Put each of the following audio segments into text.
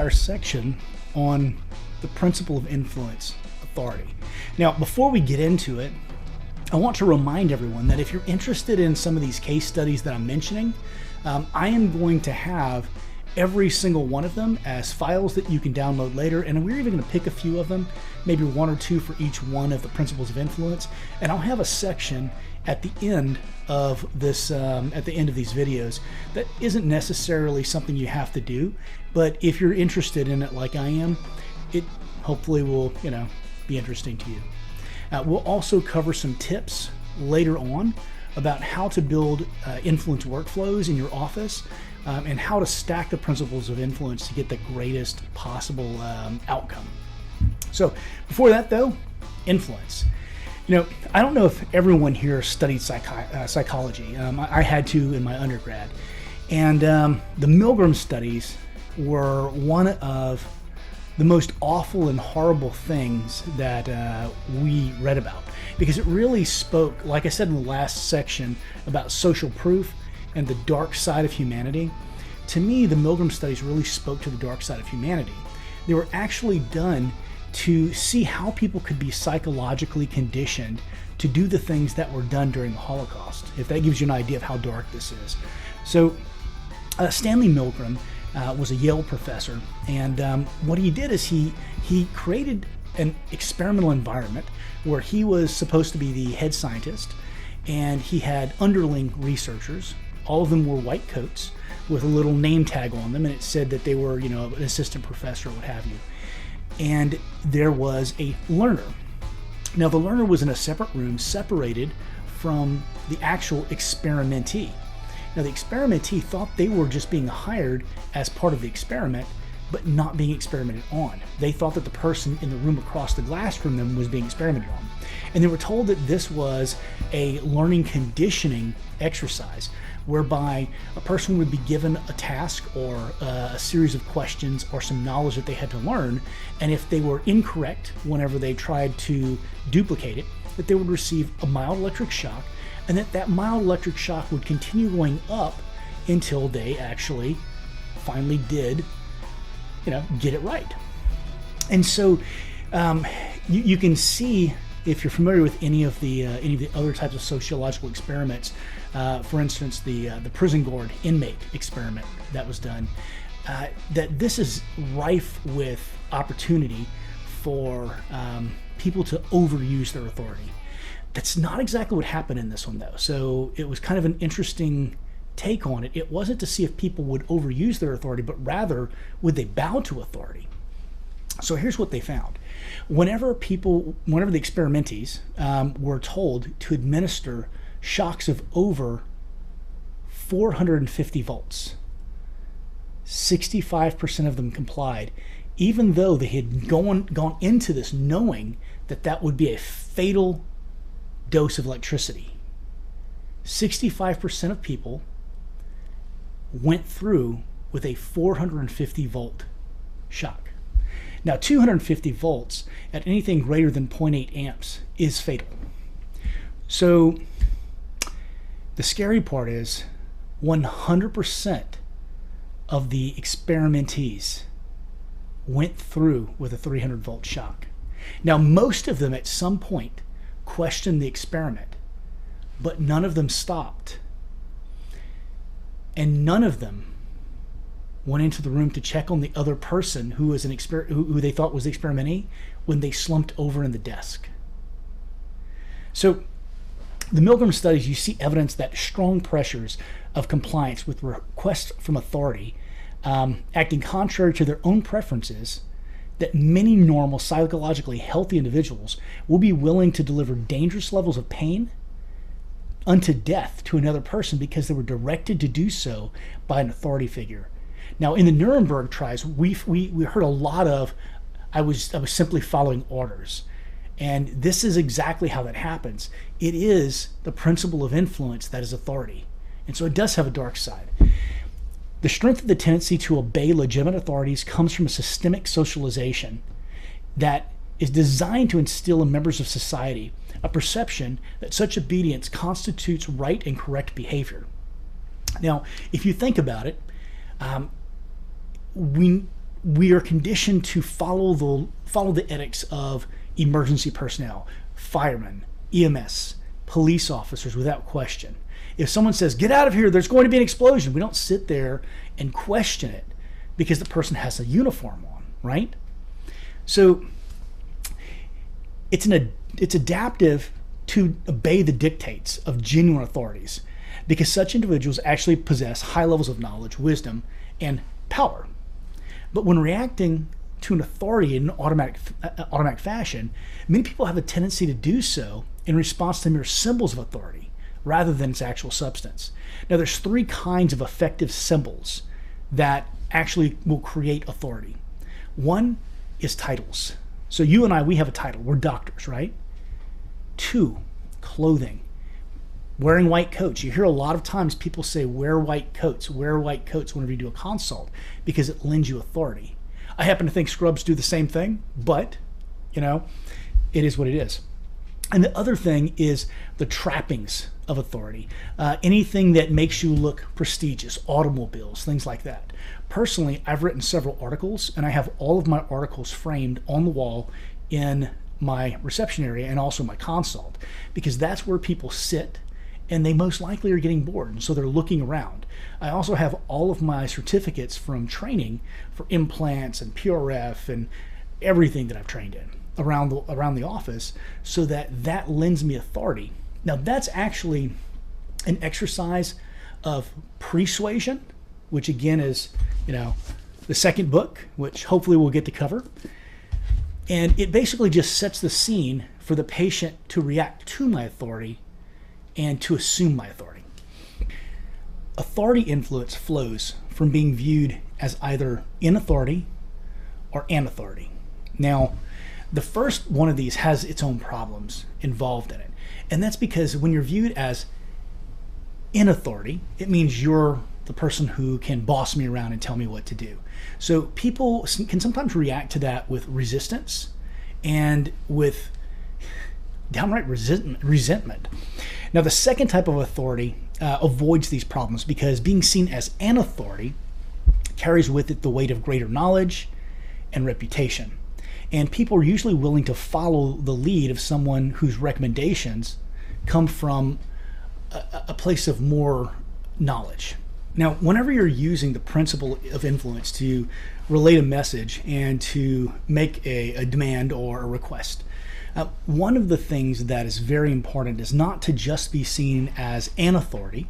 entire section on the principle of influence authority. Now, before we get into it, I want to remind everyone that if you're interested in some of these case studies that I'm mentioning, I am going to have every single one of them as files that you can download later, and we're even going to pick a few of them, maybe one or two for each one of the principles of influence, and I'll have a section at the end of this, at the end of these videos, that isn't necessarily something you have to do, but if you're interested in it like I am, it hopefully will, be interesting to you. We'll also cover some tips later on about how to build influence workflows in your office, and how to stack the principles of influence to get the greatest possible outcome. So before that though, influence. I don't know if everyone here studied psychology. I had to in my undergrad. And the Milgram studies were one of the most awful and horrible things that we read about, because it really spoke, like I said in the last section, about social proof and the dark side of humanity. To me, the Milgram studies really spoke to the dark side of humanity. They were actually done to see how people could be psychologically conditioned to do the things that were done during the Holocaust, if that gives you an idea of how dark this is. So Stanley Milgram was a Yale professor, and what he did is he created an experimental environment where he was supposed to be the head scientist, and he had underling researchers. All of them wore white coats with a little name tag on them, and it said that they were, an assistant professor or what have you. And there was a learner. Now, the learner was in a separate room, separated from the actual experimentee. Now, the experimentee thought they were just being hired as part of the experiment, but not being experimented on. They thought that the person in the room across the glass from them was being experimented on. And they were told that this was a learning conditioning exercise, whereby a person would be given a task or a series of questions or some knowledge that they had to learn, and if they were incorrect whenever they tried to duplicate it, that they would receive a mild electric shock, and that mild electric shock would continue going up until they actually finally did, get it right. And so you can see, if you're familiar with any of the other types of sociological experiments, for instance, the prison guard inmate experiment that was done, that this is rife with opportunity for people to overuse their authority. That's not exactly what happened in this one, though. So it was kind of an interesting take on it. It wasn't to see if people would overuse their authority, but rather would they bow to authority. So here's what they found. Whenever the experimentees were told to administer shocks of over 450 volts, 65% of them complied, even though they had gone into this knowing that that would be a fatal dose of electricity. 65% of people went through with a 450 volt shock. Now, 250 volts at anything greater than 0.8 amps is fatal. So the scary part is 100% of the experimentees went through with a 300 volt shock. Now, most of them at some point questioned the experiment, but none of them stopped. And none of them went into the room to check on the other person who was who they thought was the experimentee when they slumped over in the desk. So the Milgram studies, you see evidence that strong pressures of compliance with requests from authority, acting contrary to their own preferences, that many normal, psychologically healthy individuals will be willing to deliver dangerous levels of pain unto death to another person because they were directed to do so by an authority figure. Now, in the Nuremberg trials, we heard a lot of, I was simply following orders. And this is exactly how that happens. It is the principle of influence that is authority. And so it does have a dark side. The strength of the tendency to obey legitimate authorities comes from a systemic socialization that is designed to instill in members of society a perception that such obedience constitutes right and correct behavior. Now, if you think about it, we are conditioned to follow the edicts of emergency personnel, firemen, EMS, police officers without question. If someone says, get out of here, there's going to be an explosion, we don't sit there and question it because the person has a uniform on, right? So it's adaptive to obey the dictates of genuine authorities because such individuals actually possess high levels of knowledge, wisdom, and power. But when reacting to an authority in an automatic fashion, many people have a tendency to do so in response to mere symbols of authority rather than its actual substance. Now, there's three kinds of effective symbols that actually will create authority. One is titles. So you and I, we have a title. We're doctors, right? Two, clothing. Wearing white coats. You hear a lot of times people say, wear white coats whenever you do a consult because it lends you authority. I happen to think scrubs do the same thing, but, it is what it is. And the other thing is the trappings of authority. Anything that makes you look prestigious, automobiles, things like that. Personally, I've written several articles, and I have all of my articles framed on the wall in my reception area and also my consult, because that's where people sit and they most likely are getting bored, and so they're looking around. I also have all of my certificates from training for implants and PRF and everything that I've trained in around the office, so that lends me authority. Now, that's actually an exercise of persuasion, which again is, the second book, which hopefully we'll get to cover. And it basically just sets the scene for the patient to react to my authority and to assume my authority. Authority influence flows from being viewed as either in authority or an authority. Now, the first one of these has its own problems involved in it. And that's because when you're viewed as in authority, it means you're the person who can boss me around and tell me what to do. So people can sometimes react to that with resistance and with downright resentment. Now, the second type of authority avoids these problems because being seen as an authority carries with it the weight of greater knowledge and reputation. And people are usually willing to follow the lead of someone whose recommendations come from a place of more knowledge. Now, whenever you're using the principle of influence to relate a message and to make a demand or a request, one of the things that is very important is not to just be seen as an authority,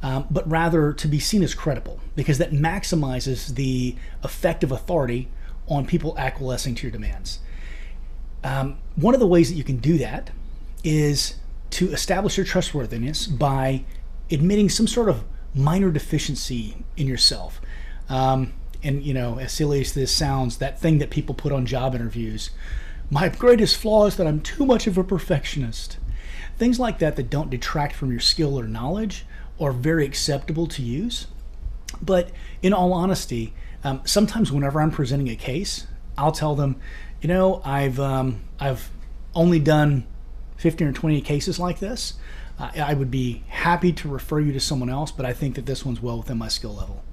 but rather to be seen as credible, because that maximizes the effect of authority on people acquiescing to your demands. One of the ways that you can do that is to establish your trustworthiness by admitting some sort of minor deficiency in yourself. And as silly as this sounds, that thing that people put on job interviews, my greatest flaw is that I'm too much of a perfectionist. Things like that don't detract from your skill or knowledge are very acceptable to use. But in all honesty, sometimes whenever I'm presenting a case, I'll tell them, I've only done 15 or 20 cases like this. I would be happy to refer you to someone else, but I think that this one's well within my skill level.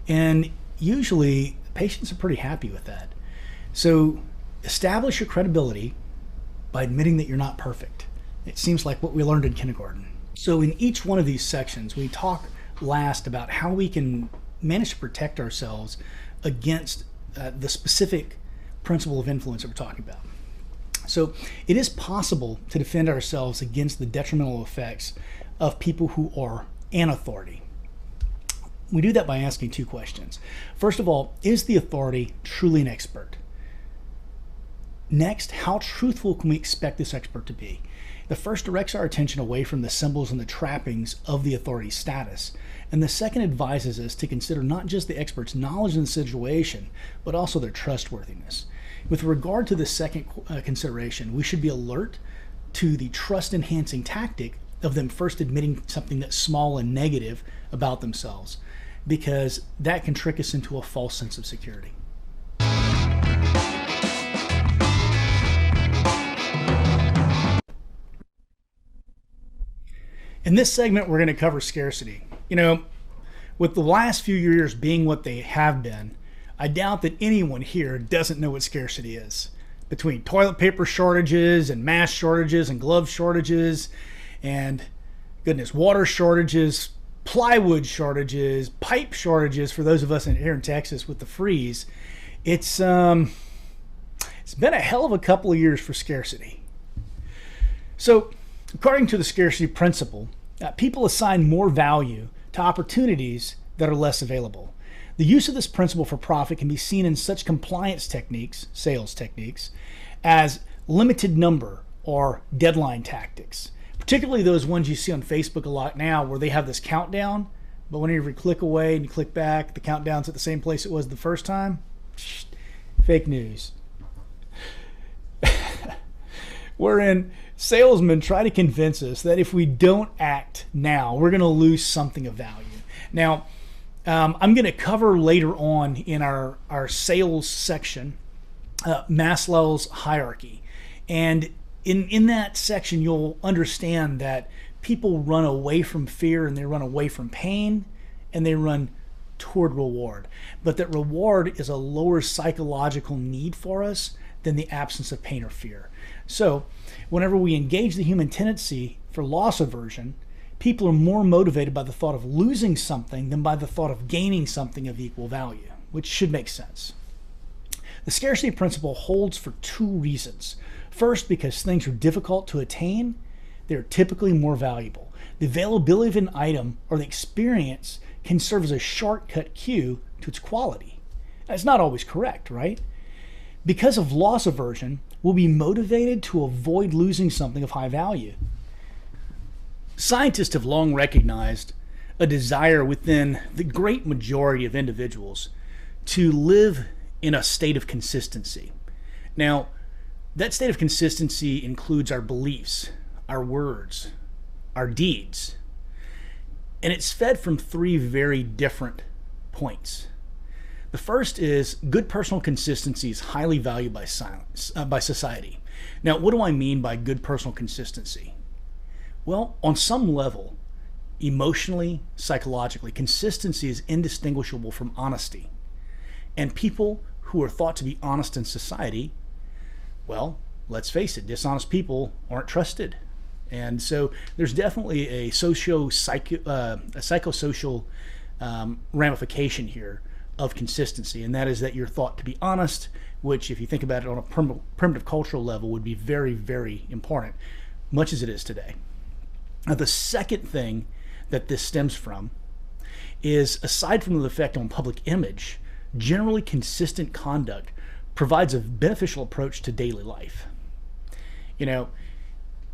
And usually patients are pretty happy with that. So establish your credibility by admitting that you're not perfect. It seems like what we learned in kindergarten. So in each one of these sections, we talk last about how we can manage to protect ourselves against the specific principle of influence that we're talking about. So it is possible to defend ourselves against the detrimental effects of people who are an authority. We do that by asking two questions. First of all, is the authority truly an expert? Next, how truthful can we expect this expert to be? The first directs our attention away from the symbols and the trappings of the authority's status. And the second advises us to consider not just the expert's knowledge in the situation, but also their trustworthiness. With regard to the second consideration, we should be alert to the trust-enhancing tactic of them first admitting something that's small and negative about themselves, because that can trick us into a false sense of security. In this segment, we're going to cover scarcity. With the last few years being what they have been, I doubt that anyone here doesn't know what scarcity is. Between toilet paper shortages and mask shortages and glove shortages and, goodness, water shortages, plywood shortages, pipe shortages for those of us here in Texas with the freeze, it's been a hell of a couple of years for scarcity. So, according to the scarcity principle, people assign more value to opportunities that are less available. The use of this principle for profit can be seen in such compliance techniques, sales techniques, as limited number or deadline tactics, particularly those ones you see on Facebook a lot now where they have this countdown, but whenever you click away and you click back, the countdown's at the same place it was the first time. Fake news. Wherein salesmen try to convince us that if we don't act now, we're going to lose something of value. Now, I'm going to cover later on in our sales section Maslow's hierarchy. And in that section, you'll understand that people run away from fear and they run away from pain and they run toward reward. But that reward is a lower psychological need for us than the absence of pain or fear. So whenever we engage the human tendency for loss aversion, people are more motivated by the thought of losing something than by the thought of gaining something of equal value, which should make sense. The scarcity principle holds for two reasons. First, because things are difficult to attain, they're typically more valuable. The availability of an item or the experience can serve as a shortcut cue to its quality. Now, it's not always correct, right? Because of loss aversion, we'll be motivated to avoid losing something of high value. Scientists have long recognized a desire within the great majority of individuals to live in a state of consistency. Now, that state of consistency includes our beliefs, our words, our deeds, and it's fed from three very different points. The first is good personal consistency is highly valued by society. Now, what do I mean by good personal consistency? Well, on some level, emotionally, psychologically, consistency is indistinguishable from honesty. And people who are thought to be honest in society, well, let's face it, dishonest people aren't trusted. And so there's definitely a psychosocial ramification here of consistency, and that is that you're thought to be honest, which, if you think about it on a primitive cultural level, would be very, very important, much as it is today. Now, the second thing that this stems from is, aside from the effect on public image, generally consistent conduct provides a beneficial approach to daily life. You know,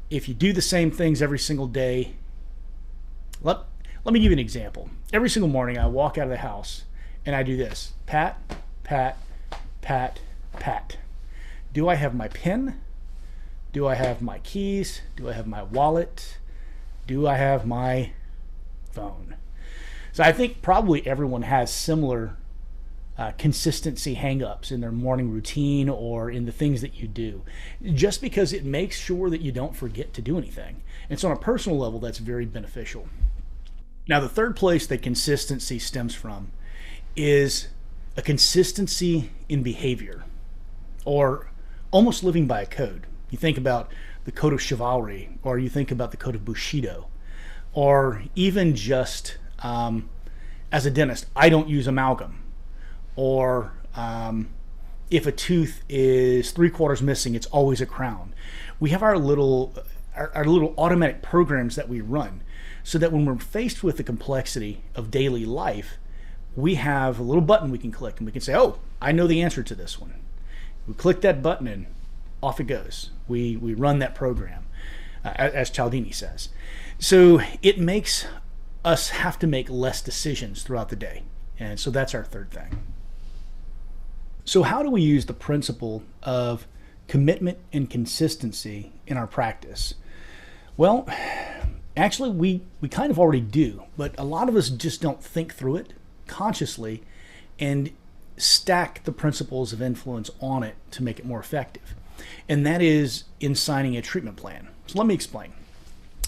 if you do the same things every single day, let me give you an example. Every single morning I walk out of the house and I do this: pat, pat, pat, pat. Do I have my pen? Do I have my keys? Do I have my wallet? Do I have my phone? So I think probably everyone has similar consistency hang-ups in their morning routine or in the things that you do, just because it makes sure that you don't forget to do anything. And so on a personal level, that's very beneficial. Now, the third place that consistency stems from is a consistency in behavior, or almost living by a code. You think about the code of chivalry, or you think about the code of Bushido, or even just as a dentist, I don't use amalgam. Or if a tooth is 3/4 missing, it's always a crown. We have our little automatic programs that we run, so that when we're faced with the complexity of daily life, we have a little button we can click and we can say, oh, I know the answer to this one. We click that button and off it goes. We run that program, as Cialdini says. So it makes us have to make less decisions throughout the day. And so that's our third thing. So how do we use the principle of commitment and consistency in our practice? Well, actually we kind of already do, but a lot of us just don't think through it consciously and stack the principles of influence on it to make it more effective. And that is in signing a treatment plan. So let me explain.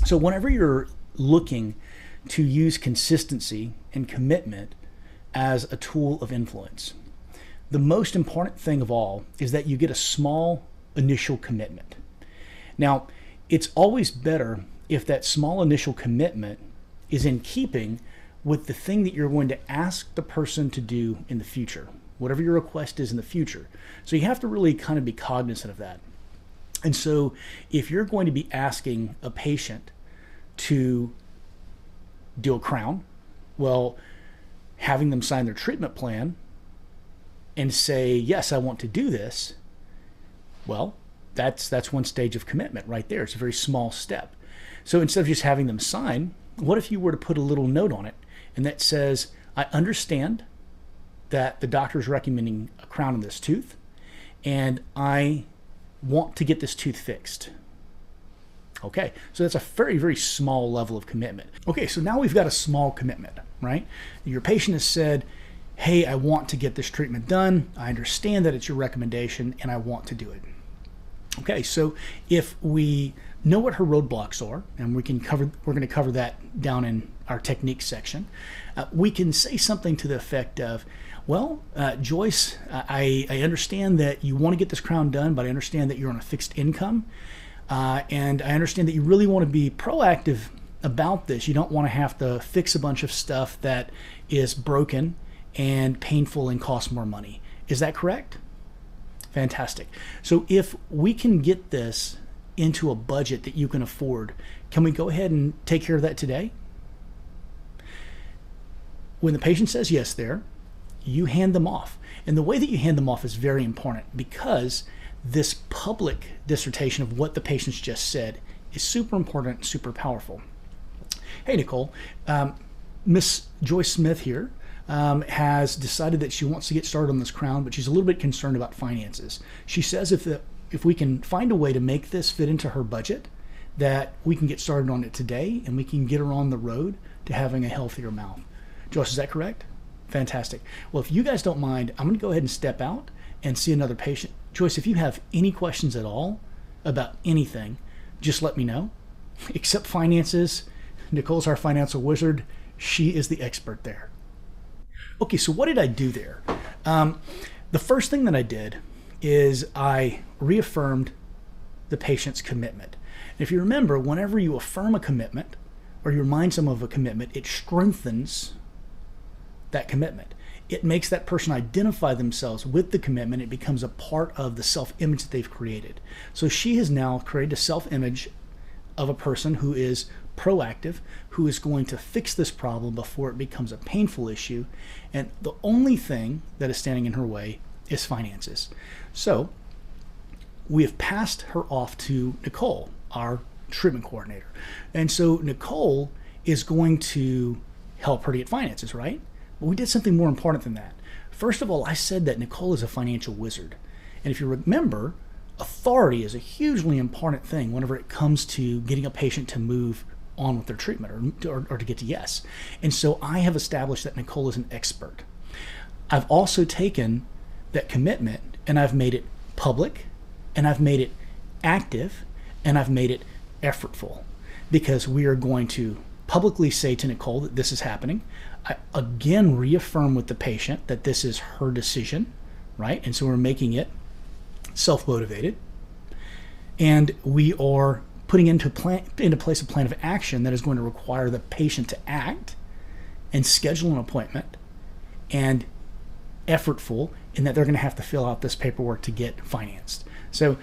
So whenever you're looking to use consistency and commitment as a tool of influence, the most important thing of all is that you get a small initial commitment. Now, it's always better if that small initial commitment is in keeping with the thing that you're going to ask the person to do in the future, whatever your request is in the future. So you have to really kind of be cognizant of that. And so if you're going to be asking a patient to do a crown, well, having them sign their treatment plan and say, yes, I want to do this, well, that's one stage of commitment right there. It's a very small step. So instead of just having them sign, what if you were to put a little note on it and that says, I understand that the doctor is recommending a crown in this tooth, and I want to get this tooth fixed. Okay, so that's a very, very small level of commitment. Okay, so now we've got a small commitment, right? Your patient has said, hey, I want to get this treatment done. I understand that it's your recommendation and I want to do it. Okay, so if we know what her roadblocks are, and we're going to cover that down in our technique section, we can say something to the effect of, well, Joyce, I understand that you want to get this crown done, but I understand that you're on a fixed income, and I understand that you really want to be proactive about this. You don't want to have to fix a bunch of stuff that is broken and painful and costs more money. Is that correct? Fantastic. So if we can get this into a budget that you can afford, can we go ahead and take care of that today? When the patient says yes there, you hand them off. And the way that you hand them off is very important, because this public dissertation of what the patient's just said is super important, super powerful. Hey, Nicole, Miss Joyce Smith here has decided that she wants to get started on this crown, but she's a little bit concerned about finances. She says if we can find a way to make this fit into her budget, that we can get started on it today and we can get her on the road to having a healthier mouth. Joyce, is that correct? Fantastic. Well, if you guys don't mind, I'm going to go ahead and step out and see another patient. Joyce, if you have any questions at all about anything, just let me know. Except finances, Nicole's our financial wizard. She is the expert there. Okay, so what did I do there? The first thing that I did is I reaffirmed the patient's commitment. And if you remember, whenever you affirm a commitment or you remind someone of a commitment, it strengthens that commitment. It makes that person identify themselves with the commitment. It becomes a part of the self-image that they've created. So she has now created a self-image of a person who is proactive, who is going to fix this problem before it becomes a painful issue. And the only thing that is standing in her way is finances. So we have passed her off to Nicole, our treatment coordinator. And so Nicole is going to help her to get finances, right? But we did something more important than that. First of all, I said that Nicole is a financial wizard. And if you remember, authority is a hugely important thing whenever it comes to getting a patient to move on with their treatment or to get to yes. And so I have established that Nicole is an expert. I've also taken that commitment and I've made it public, and I've made it active, and I've made it effortful, because we are going to publicly say to Nicole that this is happening. I again reaffirm with the patient that this is her decision, right? And so we're making it self-motivated, and we are putting into place a plan of action that is going to require the patient to act and schedule an appointment, and effortful in that they're going to have to fill out this paperwork to get financed. So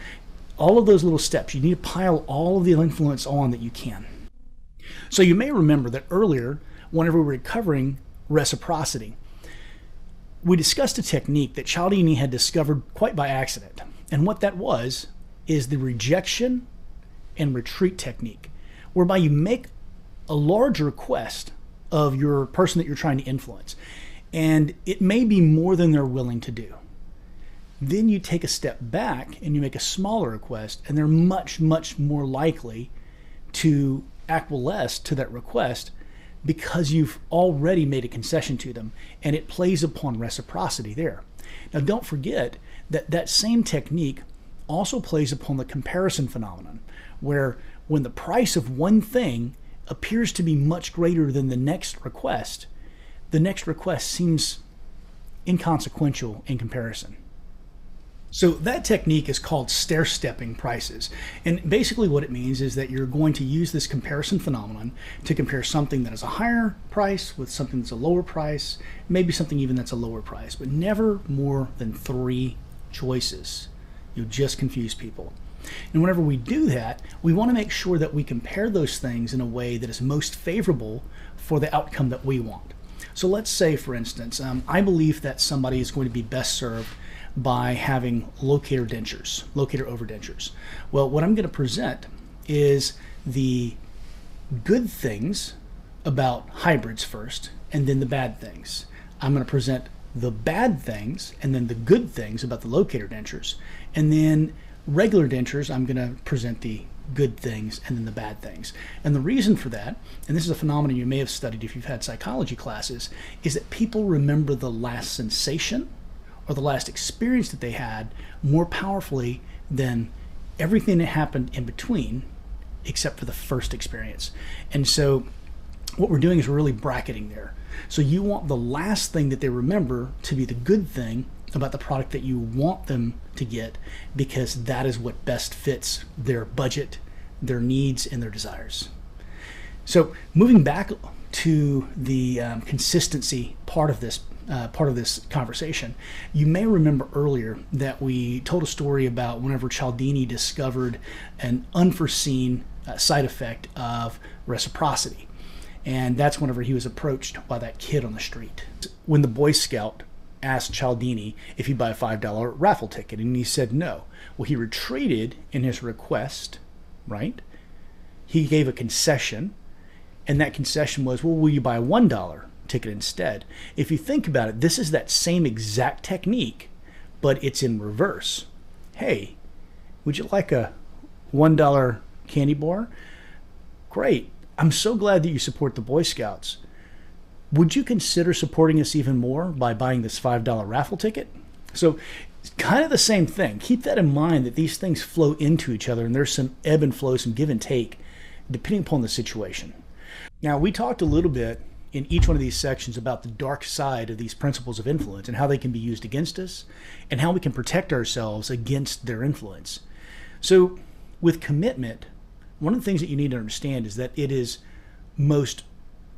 all of those little steps, you need to pile all of the influence on that you can. So you may remember that earlier, whenever we were covering reciprocity, we discussed a technique that Cialdini had discovered quite by accident. And what that was is the rejection and retreat technique, whereby you make a large request of your person that you're trying to influence, and it may be more than they're willing to do. Then you take a step back and you make a smaller request, and they're much, much more likely to acquiesce to that request because you've already made a concession to them, and it plays upon reciprocity there. Now, don't forget that that same technique also plays upon the comparison phenomenon, where when the price of one thing appears to be much greater than the next request seems inconsequential in comparison. So that technique is called stair-stepping prices. And basically what it means is that you're going to use this comparison phenomenon to compare something that is a higher price with something that's a lower price, maybe something even that's a lower price, but never more than 3 choices. You'll just confuse people. And whenever we do that, we want to make sure that we compare those things in a way that is most favorable for the outcome that we want. So let's say, for instance, I believe that somebody is going to be best served by having locator dentures, locator overdentures. Well, what I'm going to present is the good things about hybrids first, and then the bad things. I'm going to present the bad things and then the good things about the locator dentures, and then regular dentures, I'm going to present the good things and then the bad things. And the reason for that, and this is a phenomenon you may have studied if you've had psychology classes, is that people remember the last sensation or the last experience that they had more powerfully than everything that happened in between, except for the first experience. And so what we're doing is we're really bracketing there. So you want the last thing that they remember to be the good thing about the product that you want them to get, because that is what best fits their budget, their needs, and their desires. So moving back to the consistency part of this conversation, you may remember earlier that we told a story about whenever Cialdini discovered an unforeseen side effect of reciprocity. And that's whenever he was approached by that kid on the street. When the Boy Scout asked Cialdini if he'd buy a $5 raffle ticket, and he said no. Well, he retreated in his request, right? He gave a concession, and that concession was, well, will you buy a $1 ticket instead? If you think about it, this is that same exact technique, but it's in reverse. Hey, would you like a $1 candy bar? Great. I'm so glad that you support the Boy Scouts. Would you consider supporting us even more by buying this $5 raffle ticket? So it's kind of the same thing. Keep that in mind, that these things flow into each other, and there's some ebb and flow, some give and take, depending upon the situation. Now, we talked a little bit in each one of these sections about the dark side of these principles of influence and how they can be used against us and how we can protect ourselves against their influence. So with commitment, one of the things that you need to understand is that it is most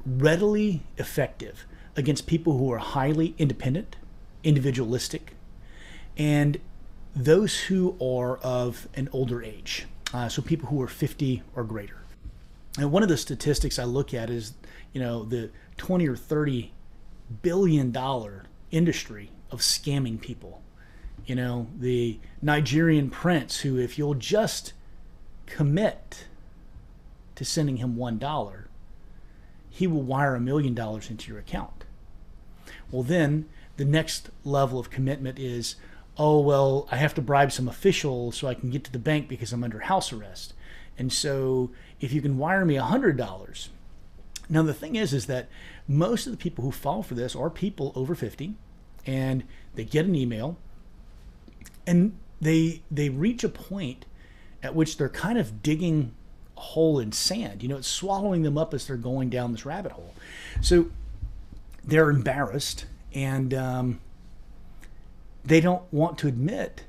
readily effective against people who are highly independent, individualistic, and those who are of an older age. So people who are 50 or greater. And one of the statistics I look at is, the 20 or 30 billion dollar industry of scamming people. The Nigerian prince who, if you'll just commit to sending him $1, he will wire $1 million into your account. Well, then the next level of commitment is, oh, well, I have to bribe some official so I can get to the bank because I'm under house arrest. And so if you can wire me $100. Now, the thing is that most of the people who fall for this are people over 50, and they get an email, and they reach a point at which they're kind of digging a hole in sand. It's swallowing them up as they're going down this rabbit hole. So they're embarrassed, and they don't want to admit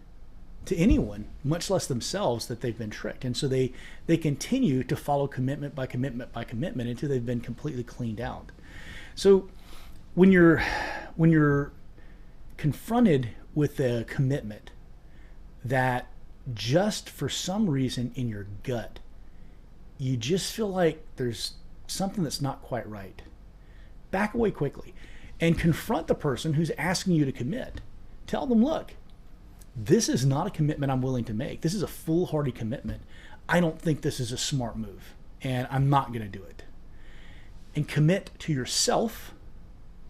to anyone, much less themselves, that they've been tricked. And so they continue to follow commitment by commitment by commitment until they've been completely cleaned out. So when you're confronted with a commitment that just for some reason in your gut, you just feel like there's something that's not quite right, back away quickly and confront the person who's asking you to commit. Tell them, look, this is not a commitment I'm willing to make. This is a foolhardy commitment. I don't think this is a smart move, and I'm not going to do it. And commit to yourself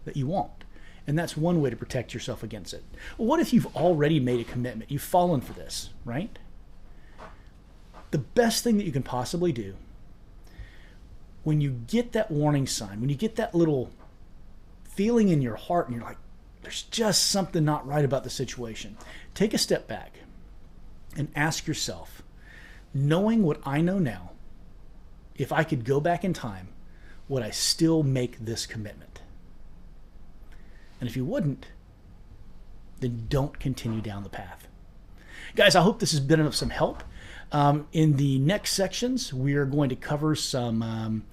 that you won't. And that's one way to protect yourself against it. Well, what if you've already made a commitment? You've fallen for this, right? The best thing that you can possibly do, when you get that warning sign, when you get that little feeling in your heart and you're like, there's just something not right about the situation, take a step back and ask yourself, knowing what I know now, if I could go back in time, would I still make this commitment? And if you wouldn't, then don't continue down the path. Guys, I hope this has been of some help. In the next sections, we are going to cover some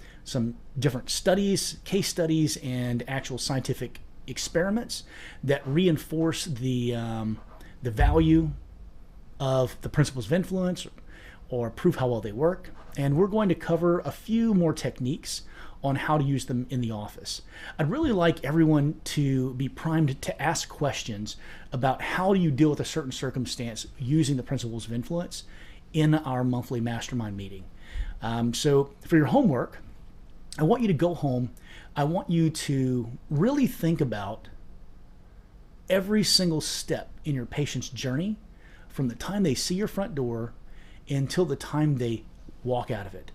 different studies, case studies, and actual scientific experiments that reinforce the value of the principles of influence or prove how well they work. And we're going to cover a few more techniques on how to use them in the office. I'd really like everyone to be primed to ask questions about how do you deal with a certain circumstance using the principles of influence in our monthly mastermind meeting. So for your homework, I want you to go home. I want you to really think about every single step in your patient's journey from the time they see your front door until the time they walk out of it.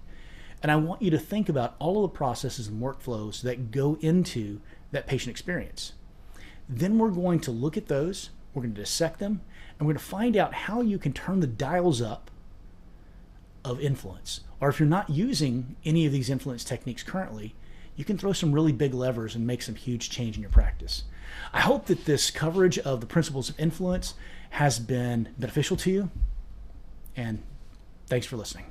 And I want you to think about all of the processes and workflows that go into that patient experience. Then we're going to look at those, we're going to dissect them, and we're going to find out how you can turn the dials up of influence. Or if you're not using any of these influence techniques currently, you can throw some really big levers and make some huge change in your practice. I hope that this coverage of the principles of influence has been beneficial to you, and thanks for listening.